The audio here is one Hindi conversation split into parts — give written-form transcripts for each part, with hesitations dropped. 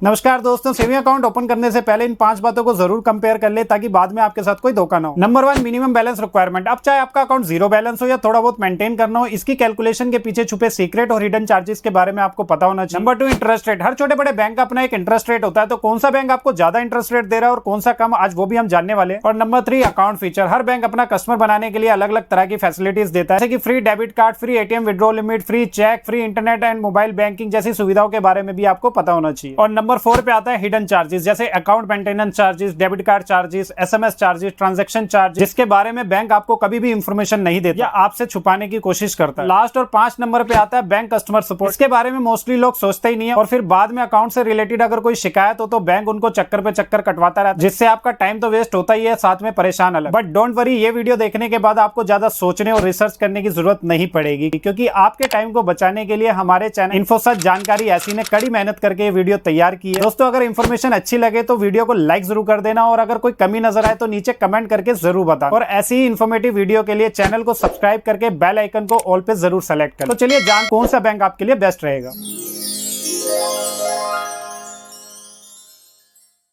नमस्कार दोस्तों, सेविंग अकाउंट ओपन करने से पहले इन 5 बातों को जरूर कंपेयर कर ले ताकि बाद में आपके साथ कोई धोखा ना हो। Number 1, minimum balance requirement. अब चाहे आपका अकाउंट जीरो बैलेंस हो या थोड़ा बहुत मेंटेन करना हो, इसकी कैलकुलेशन के पीछे छुपे सीक्रेट और हिडन चार्जेस के बारे में आपको पता होना चाहिए। Number 2, interest rate. हर छोटे बड़े बैंक का अपना एक इंटरेस्ट रेट होता है, तो कौन सा बैंक आपको ज्यादा इंटरेस्ट रेट दे रहा है और कौन सा कम, आज वो भी हम जानने वाले। और नंबर 3, अकाउंट फीचर। हर बैंक अपना कस्टमर बनाने के लिए अलग अलग तरह की फैसिलिटीज देता है, जैसे कि free debit card, free ATM withdraw limit, free cheque, free internet and mobile banking जैसी सुविधाओं के बारे में भी आपको पता होना चाहिए। और नंबर 4 पे आता है हिडन चार्जेस, जैसे account maintenance charges, debit card charges, SMS charges, transaction charge, जिसके बारे में बैंक आपको कभी भी इंफॉर्मेशन नहीं देता या आपसे छुपाने की कोशिश करता है। लास्ट और 5 नंबर पे आता है बैंक कस्टमर सपोर्ट। इसके बारे में मोस्टली लोग सोचते ही नहीं है और फिर बाद में अकाउंट से रिलेटेड अगर कोई शिकायत हो तो बैंक उनको चक्कर पे चक्कर कटवाता रहता है, जिससे आपका टाइम तो वेस्ट होता ही है, साथ में परेशान अलग। बट डोंट वरी, ये वीडियो देखने के बाद आपको ज्यादा सोचने और रिसर्च करने की जरूरत नहीं पड़ेगी, क्योंकि आपके टाइम को बचाने के लिए हमारे चैनल इन्फोसच जानकारी ऐसी ने कड़ी मेहनत करके ये वीडियो तैयार की है। दोस्तों, अगर इन्फॉर्मेशन अच्छी लगे तो वीडियो को लाइक जरूर कर देना और अगर कोई कमी नजर आए तो नीचे कमेंट करके जरूर बताना। और ऐसी ही इन्फॉर्मेटिव वीडियो के लिए चैनल को सब्सक्राइब करके बेल आइकन को ऑल पे जरूर सेलेक्ट करें। तो चलिए जान कौन सा बैंक आपके लिए बेस्ट रहेगा।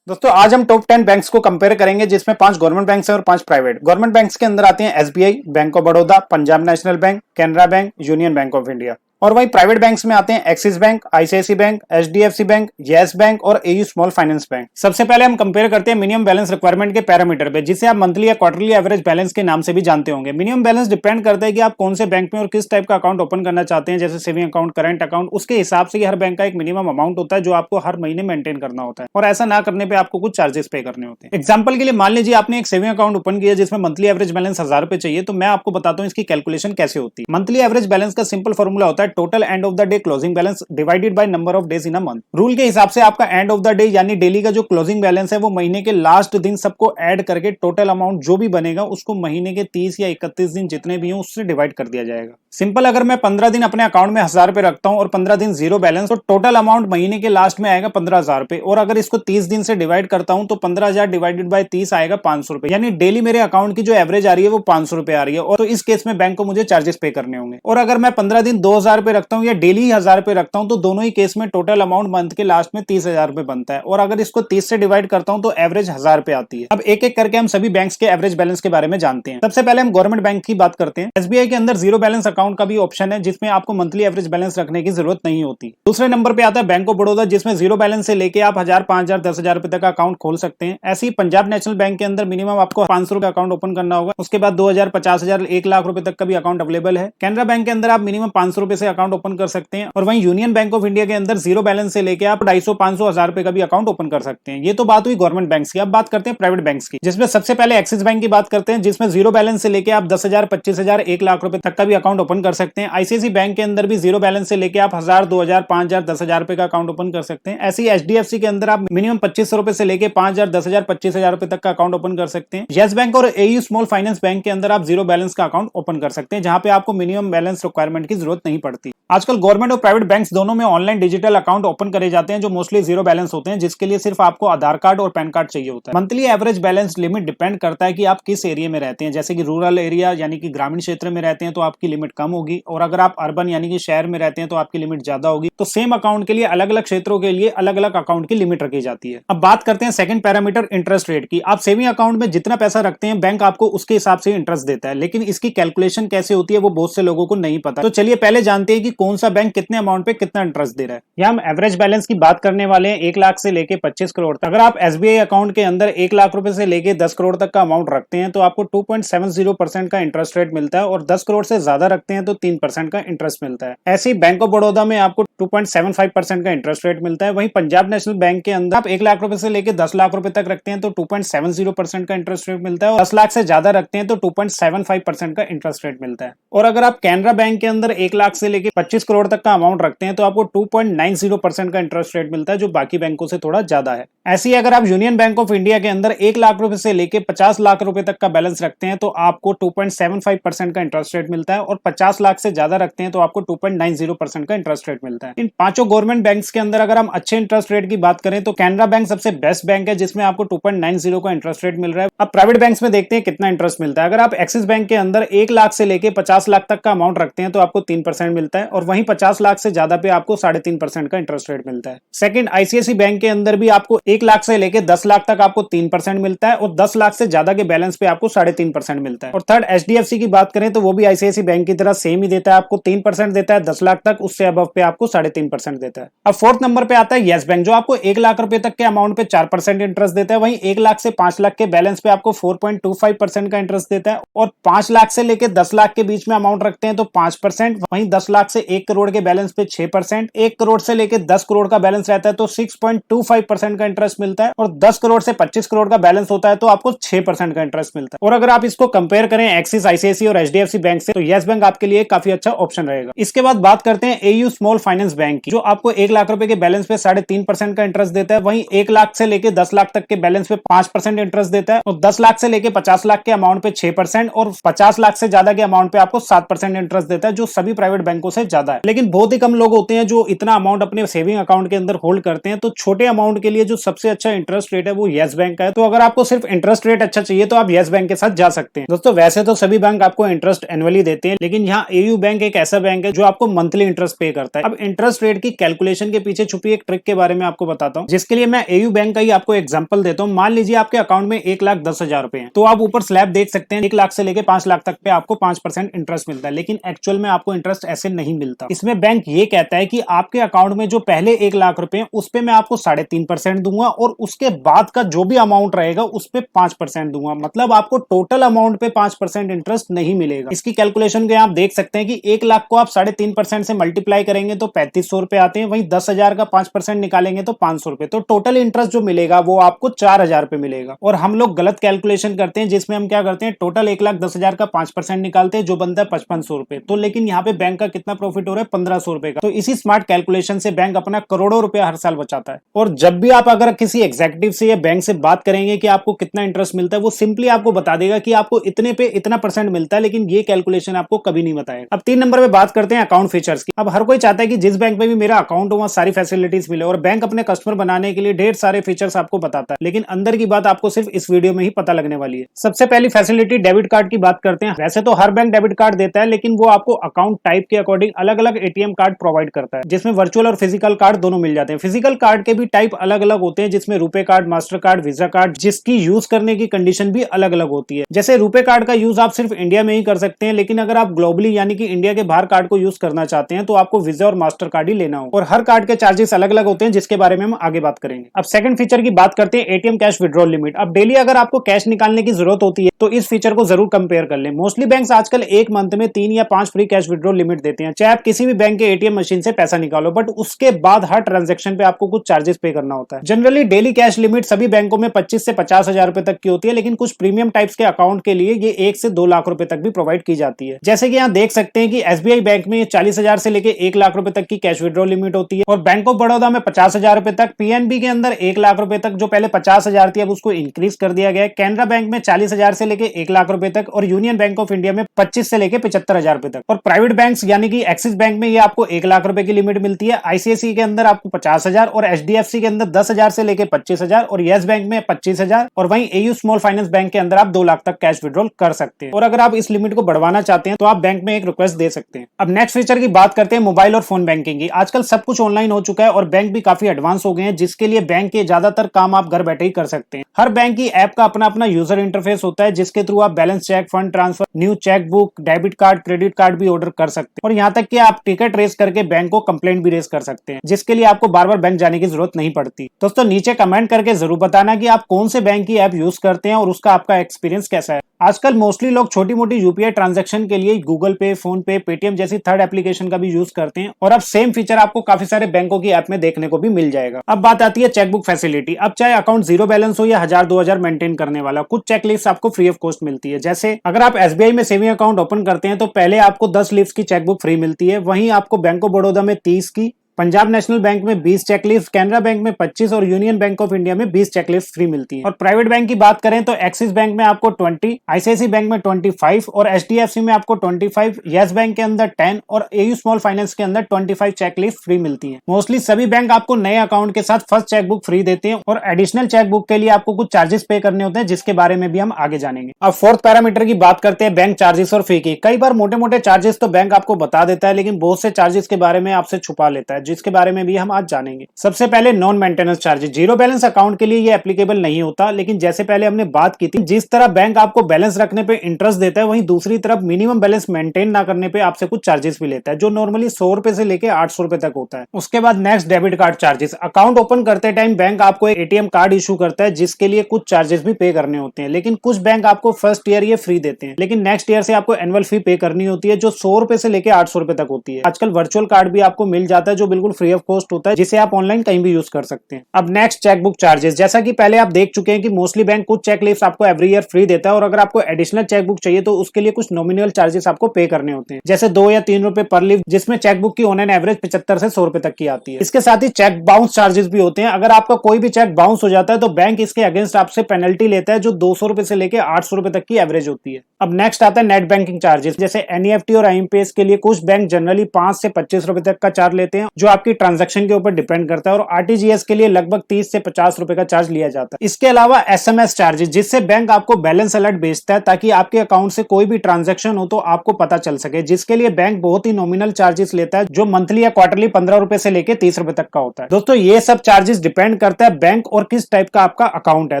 दोस्तों, आज हम टॉप 10 बैंक्स को कंपेयर करेंगे, जिसमें 5 गवर्नमेंट बैंक्स हैं और 5 प्राइवेट। गवर्नमेंट बैंक्स के अंदर आते हैं SBI, bank of Baroda, Punjab national bank, Canara bank, union bank of India. और वही प्राइवेट बैंक्स में आते हैं Axis bank, ICICI bank, HDFC bank, yes bank और एयू स्मॉल फाइनेंस बैंक। सबसे पहले हम कंपेयर करते हैं मिनिमम बैलेंस रिक्वायरमेंट के पैरामीटर पे, जिसे आप मंथली या क्वार्टरली एवरेज बैलेंस के नाम से भी जानते होंगे। मिनिमम बैलेंस डिपेंड करता है कि आप कौन से बैंक में और किस टाइप का अकाउंट ओपन करना चाहते हैं, जैसे सेविंग अकाउंट, करंट अकाउंट। उसके हिसाब से हर बैंक का एक मिनिमम अमाउंट होता है जो आपको हर महीने मेंटेन करना होता है, और ऐसा ना करने पर आपको कुछ चार्जेस पे करने होते हैं। एग्जाम्पल के लिए मान लीजिए आपने एक सेविंग अकाउंट ओपन किया जिसमें मंथली एवरेज बैलेंस 1000 रुपए चाहिए, तो मैं आपको बताता हूँ इसकी कैलकुलेशन कैसे होती है। मंथली एवरेज बैलेंस का सिंपल फॉर्मूला होता है total end of the day closing balance divided by number of days in a month. Rule के हिसाब से आपका एंड ऑफ द डे यानी डेली का जो क्लोजिंग बैलेंस है वो महीने के लास्ट दिन सबको ऐड करके टोटल अमाउंट जो भी बनेगा उसको महीने के 30 या 31 दिन जितने भी हो उससे डिवाइड कर दिया जाएगा। सिंपल, अगर मैं 15 दिन अपने अकाउंट में 1000 रुपए रखता हूं और 15 दिन जीरो बैलेंस, तो टोटल अमाउंट महीने के लास्ट में आएगा 15,000 रुपए। और अगर इसको 30 दिन से डिवाइड करता हूं तो 15,000 डिवाइडेड बाय 30 आएगा 500 रुपए, यानी डेली मेरे अकाउंट की जो एवरेज आ रही है वो 500 रुपए आ रही है। और तो इस केस में बैंक को मुझे चार्जेस पे करने होंगे। और अगर मैं 15 दिन 2000 रुपए रखता हूं या डेली 1000 रुपए रखता हूं तो दोनों ही केस में टोटल अमाउंट मंथ के लास्ट में 30,000 रुपए बनता है। और अगर इसको 30 से डिवाइड करता हूं तो एवरेज 1000 रुपए आती है। अब एक एक करके हम सभी बैंक्स के एवरेज बैलेंस के बारे में जानते हैं। सबसे पहले हम गवर्नमेंट बैंक की बात करते हैं। एसबीआई के अंदर जीरो बैलेंस अकाउंट का भी ऑप्शन है, जिसमें आपको मंथली एवरेज बैलेंस रखने की जरूरत नहीं होती। दूसरे नंबर पे आता है बैंक ऑफ बड़ौदा, जिसमें जीरो बैलेंस से लेके आप 1000, 5000, 10,000 रुपए तक का अकाउंट खोल सकते हैं। ऐसे ही पंजाब नेशनल बैंक के अंदर मिनिमम आपको 500 रुपए अकाउंट ओपन करना होगा। उसके बाद 2000, 50,000, 1 लाख रुपए तक का भी अकाउंट अवेलेबल है। कैनरा बैंक के अंदर आप मिनिमम 500 रुपए से अकाउंट ओपन कर सकते हैं। और वहीं यूनियन बैंक ऑफ इंडिया के अंदर जीरो बैलेंस से लेके आप 250, 500, 1000 रुपए का भी अकाउंट ओपन कर सकते हैं। ये तो बात हुई गवर्नमेंट बैंक्स की। अब बात करते हैं प्राइवेट बैंक्स की, जिसमें सबसे पहले एक्सिस बैंक की बात करते हैं, जिसमें जीरो बैलेंस से लेके आप 10,000, 25,000, 1 लाख रुपए तक का भी अकाउंट ओपन कर सकते हैं। आईसीआईसी बैंक के अंदर भी जीरो बैलेंस से लेके आप 1000, 2000, 5000, 10,000 रुपए का अकाउंट ओपन कर सकते हैं। ऐसे ही एचडीएफसी के अंदर आप मिनिमम 2500 रुपए से लेके 5000, 10,000, 25,000 रुपए तक का अकाउंट ओपन कर सकते हैं। येस बैंक और एयू स्मॉल फाइनेंस बैंक के अंदर आप जीरो बैलेंस का अकाउंट ओपन कर सकते हैं, जहां पे आपको मिनिमम बैलेंस रिक्वायरमेंट की जरूरत नहीं पड़ती। आजकल गवर्नमेंट और प्राइवेट बैंक्स दोनों में ऑनलाइन डिजिटल अकाउंट ओपन करे जाते हैं, जो मोस्टली जीरो बैलेंस होते हैं, जिसके लिए सिर्फ आपको आधार कार्ड और पैन कार्ड चाहिए होता है। Monthly average balance limit depend करता है कि आप किस एरिया में रहते हैं। जैसे कि रूरल एरिया यानी कि ग्रामीण क्षेत्र में रहते हैं तो आपकी लिमिट कम होगी, और अगर आप अर्बन यानी कि शहर में रहते हैं तो आपकी लिमिट ज्यादा होगी। तो सेम अकाउंट के लिए अलग अलग क्षेत्रों के लिए अलग अलग अकाउंट की लिमिट रखी जाती है। अब बात करते हैं सेकंड पैरामीटर, इंटरेस्ट रेट की। आप सेविंग अकाउंट में जितना पैसा रखते हैं बैंक आपको उसके हिसाब से इंटरेस्ट देता है, लेकिन इसकी कैलकुलेशन कैसे होती है वो बहुत से लोगों को नहीं पता। तो चलिए पहले जानते हैं कि कौन सा बैंक कितने अमाउंट पे कितना इंटरेस्ट दे रहा है। यहाँ हम एवरेज बैलेंस की बात करने वाले हैं 1 लाख से लेके 25 करोड़ तक। अगर आप एसबीआई अकाउंट के अंदर 1 लाख रुपए से लेके 10 करोड़ तक का अमाउंट रखते हैं तो आपको 2.70% का इंटरेस्ट रेट मिलता है, और 10 करोड़ से ज्यादा रखते हैं तो 3% का इंटरेस्ट मिलता है। ऐसे ही बैंक ऑफ बड़ौदा में आपको 2.75% का इंटरेस्ट रेट मिलता है। वहीं पंजाब नेशनल बैंक के अंदर आप 1 लाख रुपए से लेके 10 लाख रुपए तक रखते हैं तो 2.70% का इंटरेस्ट रेट मिलता है, और 10 लाख से ज्यादा रखते हैं तो 2.75% का इंटरेस्ट रेट मिलता है। और अगर आप कैनरा बैंक के अंदर 1 लाख से लेके 25 करोड़ तक का अमाउंट रखते हैं तो आपको 2.90% का इंटरेस्ट रेट मिलता है, जो बाकी बैंकों से थोड़ा ज्यादा है। ऐसे ही अगर आप यूनियन बैंक ऑफ इंडिया के अंदर 1 लाख रुपए से लेके 50 लाख रुपए तक का बैलेंस रखते हैं तो आपको 2.75% का इंटरेस्ट रेट मिलता है, और 50 लाख से ज्यादा रखते हैं तो आपको 2.90% का इंटरेस्ट रेट मिलता है। इन पांचों गवर्नमेंट बैंक्स के अंदर अगर हम अच्छे इंटरेस्ट रेट की बात करें तो कैनरा बैंक सबसे बेस्ट बैंक है, जिसमें आपको 2.90 का इंटरेस्ट रेट मिल रहा है। अब प्राइवेट बैंक्स में देखते हैं कितना इंटरेस्ट मिलता है। अगर आप एक्सिस बैंक के अंदर 1 लाख से लेके 50 लाख तक का अमाउंट रखते हैं तो आपको 3% मिलता है, और वहीं 50 लाख से ज्यादा पे आपको 3.5% का इंटरेस्ट रेट मिलता है। सेकंड, आईसीआईसी बैंक के अंदर भी आपको 1 लाख से लेके 10 लाख तक आपको 3% मिलता है, और 10 लाख से ज्यादा के बैलेंस पे आपको 3.5% मिलता है। और थर्ड, एचडीएफसी की बात करें तो वो भी आईसीआईसी बैंक की तरह सेम ही देता है, आपको 3% देता है 10 लाख तक, उससे अबव पे आपको 3.5% देता है। अब फोर्थ नंबर पे आता है यस बैंक, जो आपको 1 लाख रुपए तक के अमाउंट पे 4% इंटरेस्ट देता है। वहीं 1 लाख से 5 लाख के बैलेंस पे आपको 4.25% का इंटरेस्ट देता है, और 5 लाख से लेके 10 लाख के बीच में अमाउंट रखते हैं तो 5%, वहीं 10 लाख से 1 करोड़ के बैलेंस पे 6%, 1 करोड़ से लेके 10 करोड़ का बैलेंस रहता है तो 6.25% का इंटरेस्ट मिलता है, और 10 करोड़ से 25 करोड़ का बैलेंस होता है तो आपको 6% का इंटरेस्ट मिलता है। और अगर आप इसको कंपेयर करें एक्सिस, आईसीआईसी और एचडीएफसी बैंक से, तो यस बैंक आपके लिए काफी अच्छा ऑप्शन रहेगा। इसके बाद बात करते हैं एयू स्मॉल फाइनेंस बैंक की, जो आपको 1 लाख रुपए के बैलेंस पे 3.5% का इंटरेस्ट देता है। वहीं 1 लाख से लेके 10 लाख तक के बैलेंस पे 5% इंटरेस्ट देता है, और 10 लाख से लेके 50 लाख के अमाउंट पे 6%, और 50 लाख से ज्यादा के अमाउंट पे आपको 7% इंटरेस्ट देता है, जो सभी प्राइवेट बैंकों से ज्यादा है। लेकिन बहुत ही कम लोग होते हैं जो इतना अमाउंट अपने सेविंग अकाउंट के अंदर होल्ड करते हैं, तो छोटे अमाउंट के लिए जो सबसे अच्छा इंटरेस्ट रेट है वो यस बैंक का है। तो अगर आपको सिर्फ इंटरेस्ट रेट अच्छा चाहिए तो आप यस बैंक के साथ जा सकते हैं। दोस्तों, वैसे तो सभी बैंक आपको इंटरेस्ट एनुअली देते हैं, लेकिन यहाँ एयू बैंक एक ऐसा बैंक है जो आपको मंथली इंटरेस्ट पे करता है। अब इंटरेस्ट रेट की कैलकुलेशन के पीछे छुपी एक ट्रिक के बारे में आपको बताता हूँ, जिसके लिए मैं एयू बैंक का ही आपको एग्जांपल देता हूँ। मान लीजिए आपके अकाउंट में 1,10,000 रुपए हैं, तो आप ऊपर स्लैब देख सकते हैं 1 लाख से लेके 5 लाख तक पे आपको 5% इंटरेस्ट मिलता है, लेकिन एक्चुअल में आपको इंटरेस्ट ऐसे नहीं मिलता। इसमें बैंक ये कहता है कि आपके अकाउंट में जो पहले 1 लाख रुपए हैं उस पे मैं आपको 3.5% दूंगा, और उसके बाद का जो भी अमाउंट रहेगा उस पे 5% दूंगा। मतलब आपको टोटल अमाउंट पे 5% इंटरेस्ट नहीं मिलेगा। इसकी कैलकुलेशन को आप देख सकते हैं कि 1 लाख को आप 3.5% से मल्टीप्लाई करेंगे तो 3500 रुपए आते हैं। वहीं 10,000 का 5% निकालेंगे तो 500 रुपए। तो टोटल इंटरेस्ट जो मिलेगा वो आपको 4,000 रुपए मिलेगा। और हम लोग गलत कैलकुलेशन करते हैं, जिसमें हम क्या करते हैं, टोटल 1,10,000 का 5% निकालते हैं, जो बनता है 5500 रुपए। तो लेकिन यहाँ पे बैंक का कितना प्रॉफिट हो रहा है, 1500 रुपए का। तो इसी स्मार्ट कैलकुलेशन से बैंक अपना करोड़ों रुपया हर साल बचाता है। और जब भी आप अगर किसी एग्जीक्यूटिव से या बैंक से बात करेंगे कि आपको कितना इंटरेस्ट मिलता है, वो सिंपली आपको बता देगा कि आपको इतने पे इतना परसेंट मिलता है, लेकिन ये कैलकुलेशन आपको कभी नहीं बताएगा। अब 3 नंबर पे बात करते हैं अकाउंट फीचर्स की। अब हर कोई चाहता है कि जिस बैंक में भी मेरा अकाउंट हो वहां सारी फैसिलिटीज मिले, और बैंक अपने कस्टमर बनाने के लिए ढेर सारे फीचर्स आपको बताता है, लेकिन अंदर की बात आपको सिर्फ इस वीडियो में ही पता लगने वाली है। सबसे पहली फैसिलिटी डेबिट कार्ड की बात करते हैं। वैसे तो हर बैंक डेबिट कार्ड देता है, लेकिन वो आपको अकाउंट टाइप के अकॉर्डिंग अलग अलग एटीएम कार्ड प्रोवाइड करता है, जिसमें वर्चुअल और फिजिकल कार्ड दोनों मिल जाते हैं। फिजिकल कार्ड के भी टाइप अलग अलग होते हैं, जिसमें RuPay card, master card, visa card, जिसकी यूज करने की कंडीशन भी अलग अलग होती है। जैसे रुपे कार्ड का यूज आप सिर्फ इंडिया में ही कर सकते हैं, लेकिन अगर आप ग्लोबली यानी कि इंडिया के बाहर कार्ड को यूज करना चाहते हैं तो आपको वीजा और मास्टर कार्ड ही लेना हो, और हर कार्ड के चार्जेस अलग अलग होते हैं, जिसके बारे में हम आगे बात करेंगे। अब सेकंड फीचर की बात करते हैं एटीएम कैश विड्रॉल लिमिट। अब डेली अगर आपको कैश निकालने की जरूरत होती है तो इस फीचर को जरूर कंपेयर कर लें। मोस्टली बैंक्स आजकल एक मंथ में 3 या 5 फ्री कैश विड्रॉल लिमिट देते हैं, चाहे आप किसी भी बैंक के एटीएम मशीन से पैसा निकालो, बट उसके बाद हर ट्रांजेक्शन पे आपको कुछ चार्जेस पे करना होता है। जनरली डेली कैश लिमिट सभी बैंकों में 25 से 50,000 रुपए तक की होती है, लेकिन कुछ प्रीमियम टाइप्स के अकाउंट के लिए ये 1 से 2 लाख रुपए तक भी प्रोवाइड की जाती है। जैसे कि यहाँ देख सकते हैं कि एसबीआई बैंक में 40,000 से लेके 1 लाख रुपए तक की कैश विड्रॉल लिमिट होती है, और बैंक ऑफ बड़ौदा में 50,000 रुपए तक, पीएनबी के अंदर 1 लाख रुपए तक, जो पहले 50,000 थी अब उसको इंक्रीज कर दिया गया है। कैनरा बैंक में 40,000 से लेके 1 लाख रुपए तक, और यूनियन बैंक ऑफ इंडिया में 25 से लेके 75,000 रुपए तक। और प्राइवेट बैंक्स यानी कि एक्सिस बैंक में ये आपको 1 लाख रुपए की लिमिट मिलती है, आईसीआईसी के अंदर आपको 50,000, और एचडीएफसी के अंदर 10,000 से लेके 25,000, और यस बैंक में 25,000, और वहीं एयू स्मॉल फाइनेंस बैंक के अंदर आप 2 लाख तक कैश विड्रॉल कर सकते हैं। और अगर आप इस लिमिट को बढ़वाना चाहते हैं तो आप बैंक में एक रिक्वेस्ट दे सकते हैं। अब नेक्स्ट फीचर की बात करते हैं मोबाइल और फोन बैंकिंग की। आजकल सब कुछ ऑनलाइन हो चुका है और बैंक भी काफी एडवांस हो गए हैं, जिसके लिए बैंक के ज्यादातर काम आप घर बैठे ही कर सकते हैं। हर बैंक की ऐप का अपना अपना यूजर इंटरफेस होता है, जिसके थ्रू आप balance check, fund transfer, new cheque book, debit card, credit card भी ऑर्डर कर सकते हैं, और यहाँ तक कि आप टिकट रेस करके बैंक को कंप्लेंट भी रेस कर सकते हैं, जिसके लिए आपको बार बार बैंक जाने की जरूरत नहीं पड़ती। दोस्तों, नीचे कमेंट करके जरूर बताना कि आप कौन से बैंक की ऐप यूज करते हैं और उसका आपका एक्सपीरियंस कैसा है। आजकल मोस्टली लोग छोटी मोटी यूपीआई ट्रांजैक्शन के लिए गूगल पे, फोन पे, पेटीएम जैसी थर्ड एप्लीकेशन का भी यूज करते हैं, और अब सेम फीचर आपको काफी सारे बैंकों की ऐप में देखने को भी मिल जाएगा। अब बात आती है चेकबुक फैसिलिटी। अब चाहे अकाउंट 0 बैलेंस हो या 1000-2000 मेंटेन करने वाला, कुछ चेकलिस्ट आपको फ्री ऑफ कॉस्ट मिलती है। जैसे अगर आप एसबीआई में सेविंग अकाउंट ओपन करते हैं तो पहले आपको 10 लीव्स की चेकबुक फ्री मिलती है, वहीं आपको बैंक ऑफ बड़ौदा में 30 की, पंजाब नेशनल बैंक में 20 चेकलिस्ट, कैनरा बैंक में 25 और यूनियन बैंक ऑफ इंडिया में 20 चेकलिस्ट फ्री मिलती है। और प्राइवेट बैंक की बात करें तो एक्सिस बैंक में आपको 20, आईसीआईसी बैंक में 25 और एचडीएफसी में आपको 25, यस बैंक के अंदर 10 और एयू स्मॉल फाइनेंस के अंदर 25 चेकलिस्ट फ्री मिलती है। मोस्टली सभी बैंक आपको नए अकाउंट के साथ फर्स्ट चेकबुक फ्री देते हैं और एडिशनल चेकबुक के लिए आपको कुछ चार्जेस पे करने होते हैं, जिसके बारे में भी हम आगे जानेंगे। अब फोर्थ पैरामीटर की बात करते हैं बैंक चार्जेस और फी की। कई बार मोटे मोटे चार्जेस तो बैंक आपको बता देता है, लेकिन बहुत से चार्जेस के बारे में आपसे छुपा लेता है, जिसके बारे में भी हम आज जानेंगे। सबसे पहले non maintenance charges. Zero balance account के लिए ये एप्लीकेबल नहीं होता, लेकिन जैसे पहले हमने बात की थी, जिस तरह बैंक आपको बैलेंस रखने पे इंटरेस्ट देता है, वहीं दूसरी तरफ मिनिमम बैलेंस मेंटेन ना करने पे आपसे कुछ चार्जेस भी लेता है, जो नॉर्मली 100 रुपए से लेके 800 रुपए तक होता है। उसके बाद next debit card charges. Account open करते टाइम बैंक आपको एक एटीएम कार्ड इशू करता है, जिसके लिए कुछ चार्जेस भी पे करने होते हैं, लेकिन कुछ बैंक आपको फर्स्ट ईयर ये फ्री देते हैं, लेकिन नेक्स्ट ईयर से आपको एनुअल फी पे करनी होती है, जो 100 रुपए से लेके 800 रुपए तक होती है। आजकल वर्चुअल कार्ड भी आपको मिल जाता है, जो बिल्कुल फ्री ऑफ कॉस्ट होता है, जिसे आप ऑनलाइन कहीं भी यूज कर सकते हैं। अब नेक्स्ट चेकबुक चार्जेस। जैसा कि पहले आप देख चुके हैं कि मोस्टली बैंक कुछ चेकलिस्ट आपको एवरी ईयर फ्री देता है, और अगर आपको एडिशनल चेकबुक चाहिए तो उसके लिए कुछ नॉमिनल चार्जेस आपको पे करने होते हैं, जैसे 2 या 3 रुपए पर लीव, जिसमें चेकबुक की ऑन एन एवरेज 75 से 100 रुपए तक की आती है। इसके साथ ही चेक बाउंस चार्जेस भी होते हैं। अगर आपका कोई भी चेक बाउंस हो जाता है तो बैंक इसके अगेंस्ट आपसे पेनल्टी लेता है, जो 200 रुपए से लेकर 800 रुपए तक की एवरेज होती है। अब नेक्स्ट आता है नेट बैंकिंग चार्जेस। जैसे एनईएफटी और आईएमपीएस के लिए कुछ बैंक जनरली 5 से 25 रुपए तक का चार्ज लेते हैं, जो आपकी ट्रांजैक्शन के ऊपर डिपेंड करता है, और आरटीजीएस के लिए लगभग 30 से 50 रुपए का चार्ज लिया जाता है। इसके अलावा एसएमएस चार्जेस, जिससे बैंक आपको बैलेंस अलर्ट भेजता है ताकि आपके अकाउंट से कोई भी ट्रांजैक्शन हो तो आपको पता चल सके, जिसके लिए बैंक बहुत ही नॉमिनल चार्जेस लेता है, जो मंथली या क्वार्टरली 15 रुपए से लेके 30 रुपए तक का होता है। दोस्तों ये सब चार्जेस डिपेंड करता है बैंक और किस टाइप का आपका अकाउंट है।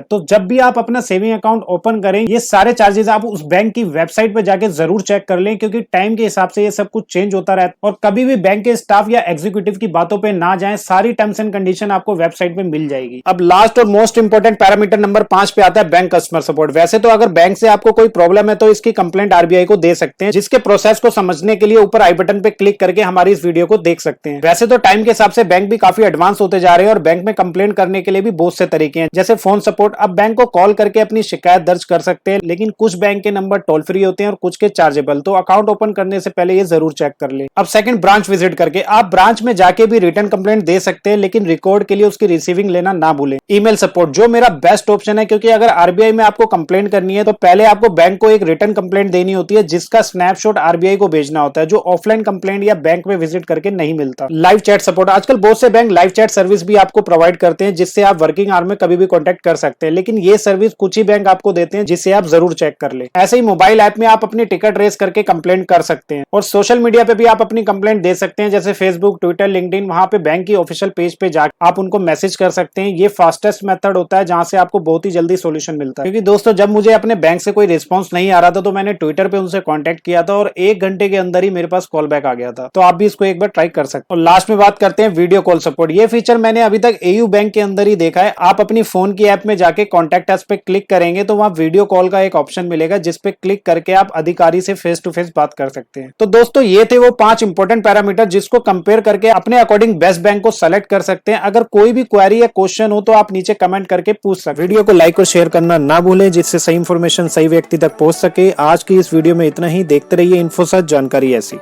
तो जब भी आप अपना सेविंग अकाउंट ओपन करें, ये सारे चार्जेस आप उस बैंक की वेबसाइट पे जाके जरूर चेक कर लें, क्योंकि टाइम के हिसाब से ये सब कुछ चेंज होता रहता है। और कभी भी बैंक के स्टाफ या एग्जीक्यूटिव की बातों पे ना जाएं, सारी टर्म्स एंड कंडीशन आपको वेबसाइट पे मिल जाएगी। अब लास्ट और मोस्ट इंपोर्टेंट पैरामीटर नंबर 5 पे आता है बैंक कस्टमर सपोर्ट। वैसे तो अगर बैंक से आपको कोई प्रॉब्लम है तो इसकी कंप्लेंट आरबीआई को दे सकते हैं, जिसके प्रोसेस को समझने के लिए ऊपर आई बटन पे क्लिक करके हमारी इस वीडियो को देख सकते हैं। वैसे तो टाइम के हिसाब से बैंक भी काफी एडवांस होते जा रहे हैं, और बैंक में कंप्लेंट करने के लिए भी बहुत से तरीके हैं, जैसे फोन सपोर्ट। अब बैंक को कॉल करके अपनी शिकायत दर्ज कर सकते हैं, लेकिन कुछ बैंक के नंबर टोल फ्री होते हैं और कुछ के चार्जेबल, तो अकाउंट ओपन करने से पहले ये जरूर चेक कर ले। अब सेकंड, ब्रांच विजिट करके। आप ब्रांच में जाके भी रिटर्न कंप्लेंट दे सकते हैं, लेकिन रिकॉर्ड के लिए उसकी रिसीविंग लेना ना भूलें। ईमेल सपोर्ट, जो मेरा बेस्ट ऑप्शन है, क्योंकि अगर आरबीआई में आपको कंप्लेंट करनी है तो पहले आपको बैंक को एक रिटर्न कंप्लेंट देनी होती है, जिसका स्नैपशॉट आरबीआई को भेजना होता है, जो ऑफलाइन कंप्लेंट या बैंक में विजिट करके नहीं मिलता। लाइव चैट सपोर्ट, आजकल बहुत से बैंक लाइव चैट सर्विस भी आपको प्रोवाइड करते हैं, जिससे आप वर्किंग आवर में कभी भी कॉन्टेक्ट कर सकते हैं, लेकिन ये सर्विस कुछ ही बैंक आपको देते हैं, जिसे आप जरूर चेक कर ले। ऐसे ही मोबाइल ऐप में आप अपनी टिकट रेस करके कंप्लेंट कर सकते हैं, और सोशल मीडिया पे भी आप अपनी कंप्लेंट दे सकते हैं, जैसे फेसबुक, ट्विटर, लिंक्डइन। वहां पे बैंक की ऑफिशियल पेज पे जाकर आप उनको मैसेज कर सकते हैं। ये फास्टेस्ट मेथड होता है, जहां से आपको बहुत ही जल्दी सोल्यूशन मिलता है। क्योंकि दोस्तों जब मुझे अपने बैंक से कोई रिस्पॉन्स नहीं आ रहा था, तो मैंने ट्विटर पे उनसे कॉन्टेक्ट किया था, और 1 घंटे के अंदर ही मेरे पास कॉल बैक आ गया था। तो आप भी इसको एक बार ट्राई कर सकते हैं। और लास्ट में बात करते हैं वीडियो कॉल सपोर्ट। ये फीचर मैंने अभी तक एयू बैंक के अंदर ही देखा है। आप अपनी फोन की ऐप में जाके कॉन्टेक्ट अस पे क्लिक करेंगे तो वहां वीडियो कॉल का एक ऑप्शन मिलेगा, जिसपे क्लिक करके आप अधिकारी से फेस टू फेस बात कर सकते हैं। तो दोस्तों ये थे वो 5 इंपॉर्टेंट पैरामीटर, जिसको कंपेयर करके अपने अकॉर्डिंग बेस्ट बैंक को सेलेक्ट कर सकते हैं। अगर कोई भी क्वेरी या क्वेश्चन हो तो आप नीचे कमेंट करके पूछ सकते हैं। वीडियो को लाइक और शेयर करना ना भूलें, जिससे सही इंफॉर्मेशन सही व्यक्ति तक पहुंच सके। आज की इस वीडियो में इतना ही। देखते रहिए इन्फोसर्च, जानकारी ऐसी।